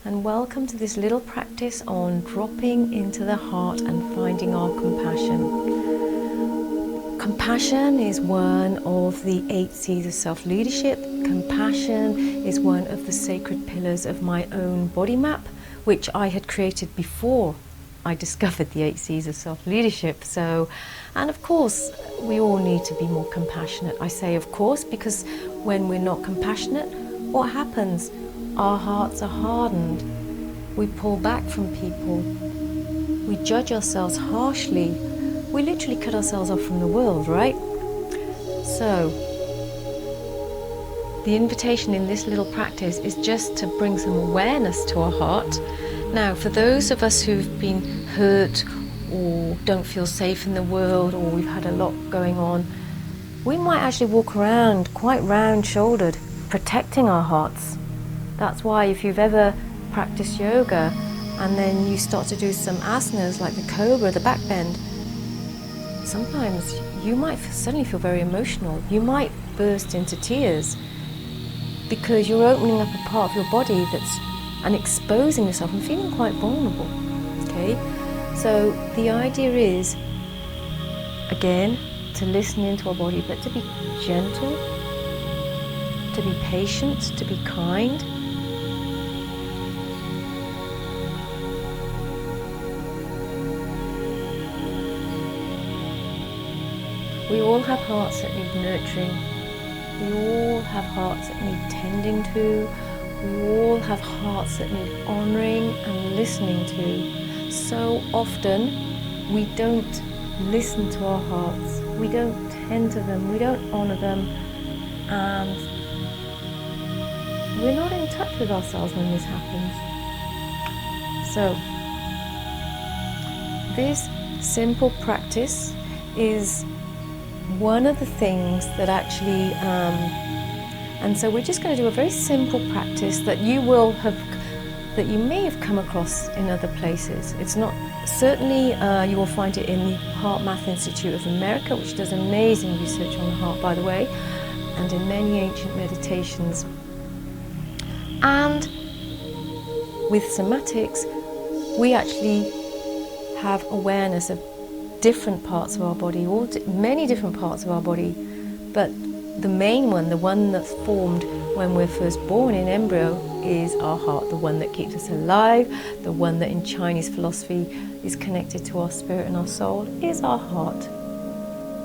and welcome to this little practice on dropping into the heart and finding our compassion. Compassion is one of the 8 C's of self-leadership. Compassion is one of the sacred pillars of my own body map, which I had created before I discovered the 8 C's of self-leadership. And of course, we all need to be more compassionate. I say of course, because when we're not compassionate, what happens? Our hearts are hardened. We pull back from people. We judge ourselves harshly. We literally cut ourselves off from the world, right? So, the invitation in this little practice is just to bring some awareness to our heart. Now, for those of us who've been hurt or don't feel safe in the world, or we've had a lot going on, we might actually walk around quite round-shouldered, protecting our hearts. That's why if you've ever practiced yoga and then you start to do some asanas like the cobra, the back bend, sometimes you might suddenly feel very emotional. You might burst into tears because you're opening up a part of your body and exposing yourself and feeling quite vulnerable. Okay? So the idea is, again, to listen into our body, but to be gentle, to be patient, to be kind. We all have hearts that need nurturing. We all have hearts that need tending to. We all have hearts that need honouring and listening to. So often we don't listen to our hearts. We don't tend to them. We don't honour them. And we're not in touch with ourselves when this happens. So this simple practice is one of the things that actually, and so we're just going to do a very simple practice that you may have come across in other places. It's not, certainly you will find it in the Heart Math Institute of America, which does amazing research on the heart, by the way, and in many ancient meditations. And with somatics, we actually have awareness of different parts of our body, many different parts of our body, but the main one, the one that's formed when we're first born in embryo, is our heart, the one that keeps us alive, the one that in Chinese philosophy is connected to our spirit and our soul, is our heart.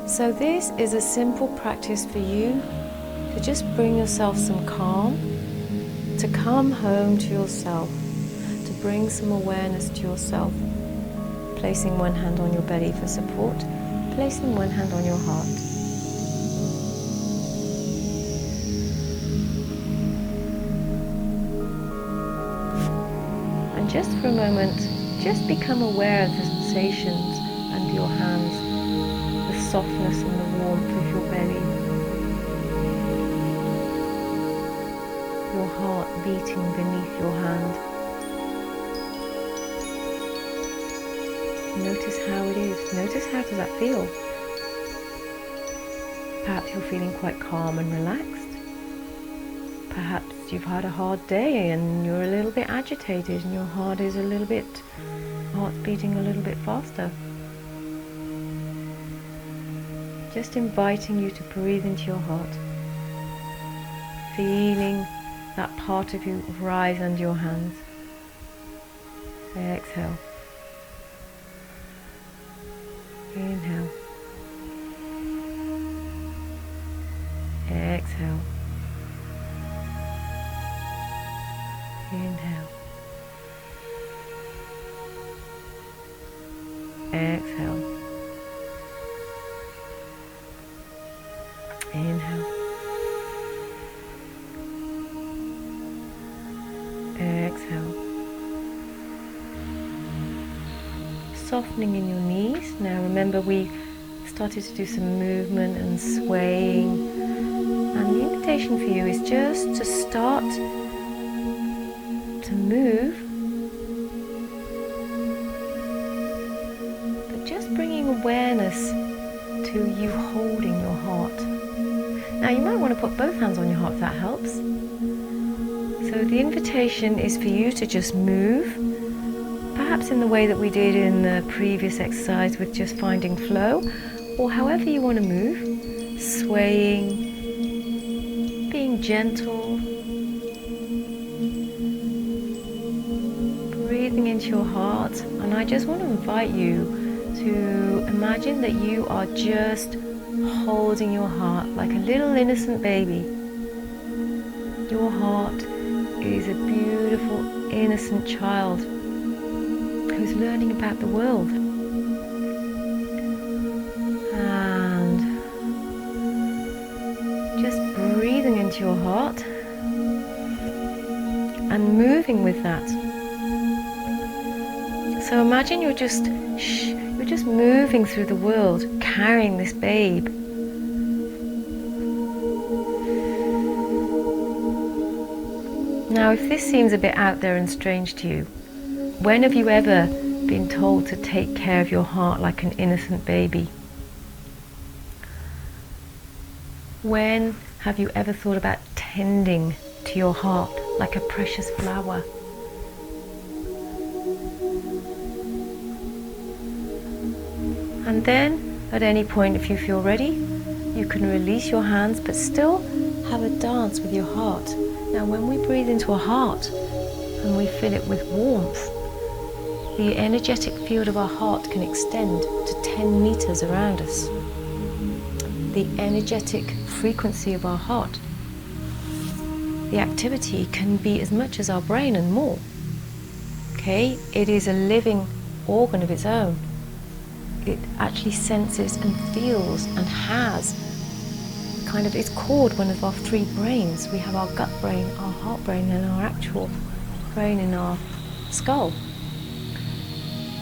So this is a simple practice for you to just bring yourself some calm, to come home to yourself, to bring some awareness to yourself. Placing one hand on your belly for support, placing one hand on your heart. And just for a moment, just become aware of the sensations under your hands, the softness and the warmth of your belly, your heart beating beneath your hand. Notice how it is. Notice how does that feel. Perhaps you're feeling quite calm and relaxed. Perhaps you've had a hard day and you're a little bit agitated and your heart's beating a little bit faster. Just inviting you to breathe into your heart. Feeling that part of you rise under your hands. Exhale. Inhale. Exhale. Inhale. Exhale. Inhale. Exhale. Softening in your knees. Now remember, we started to do some movement and swaying, and the invitation for you is just to start to move, but just bringing awareness to you holding your heart. Now you might want to put both hands on your heart if that helps. So So the invitation is for you to just move, perhaps in the way that we did in the previous exercise with just finding flow, or however you want to move, swaying, being gentle, breathing into your heart. And I just want to invite you to imagine that you are just holding your heart like a little innocent baby. Your heart is a beautiful, innocent child who's learning about the world. And just breathing into your heart and moving with that. So imagine you're just moving through the world, carrying this babe. Now, if this seems a bit out there and strange to you, when have you ever been told to take care of your heart like an innocent baby? When have you ever thought about tending to your heart like a precious flower? And then, at any point, if you feel ready, you can release your hands, but still have a dance with your heart. Now, when we breathe into our heart and we fill it with warmth, the energetic field of our heart can extend to 10 meters around us. The energetic frequency of our heart, the activity can be as much as our brain and more. Okay, it is a living organ of its own. It actually senses and feels and has it's called one of our three brains. We have our gut brain, our heart brain, and our actual brain in our skull.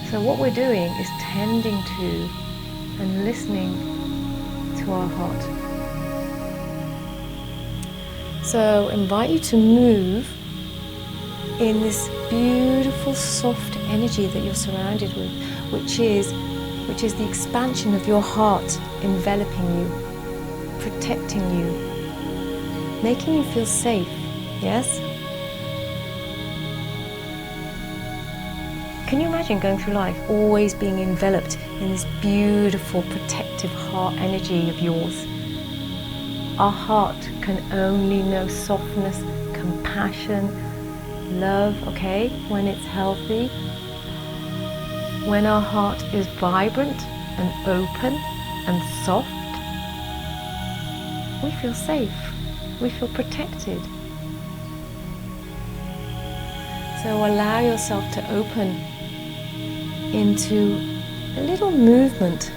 So what we're doing is tending to and listening to our heart. So invite you to move in this beautiful soft energy that you're surrounded with, which is the expansion of your heart enveloping you, protecting you, making you feel safe, yes? Can you imagine going through life always being enveloped in this beautiful protective heart energy of yours? Our heart can only know softness, compassion, love, okay, when it's healthy. When our heart is vibrant and open and soft, we feel safe, we feel protected. So allow yourself to open into a little movement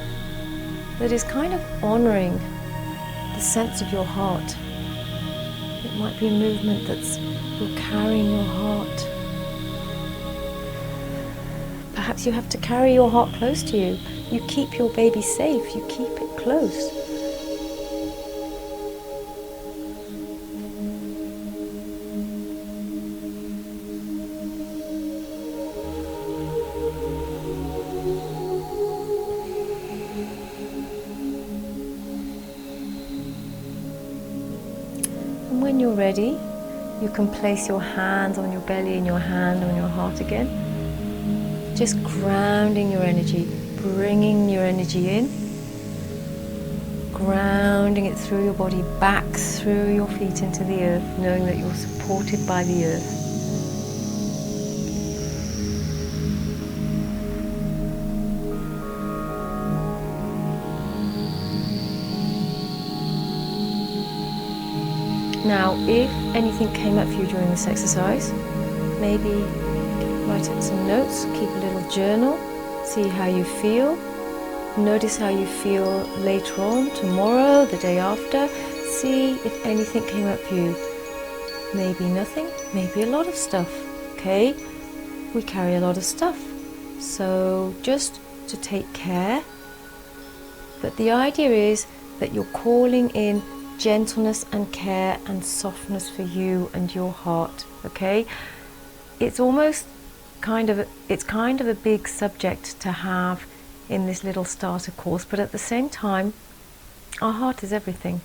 that is kind of honoring the sense of your heart. It might be a movement that's you're carrying your heart. Perhaps you have to carry your heart close to you. You keep your baby safe, you keep it close. And when you're ready, you can place your hands on your belly and your hand on your heart again. Just grounding your energy, bringing your energy in, grounding it through your body, back through your feet into the earth, knowing that you're supported by the earth. Now, if anything came up for you during this exercise, maybe write up some notes, keep a little journal, see how you feel. Notice how you feel later on, tomorrow, the day after. See if anything came up for you. Maybe nothing, maybe a lot of stuff, okay? We carry a lot of stuff. So just to take care. But the idea is that you're calling in gentleness and care and softness for you and your heart, okay? It's almost kind of a big subject to have in this little starter course, but at the same time, our heart is everything.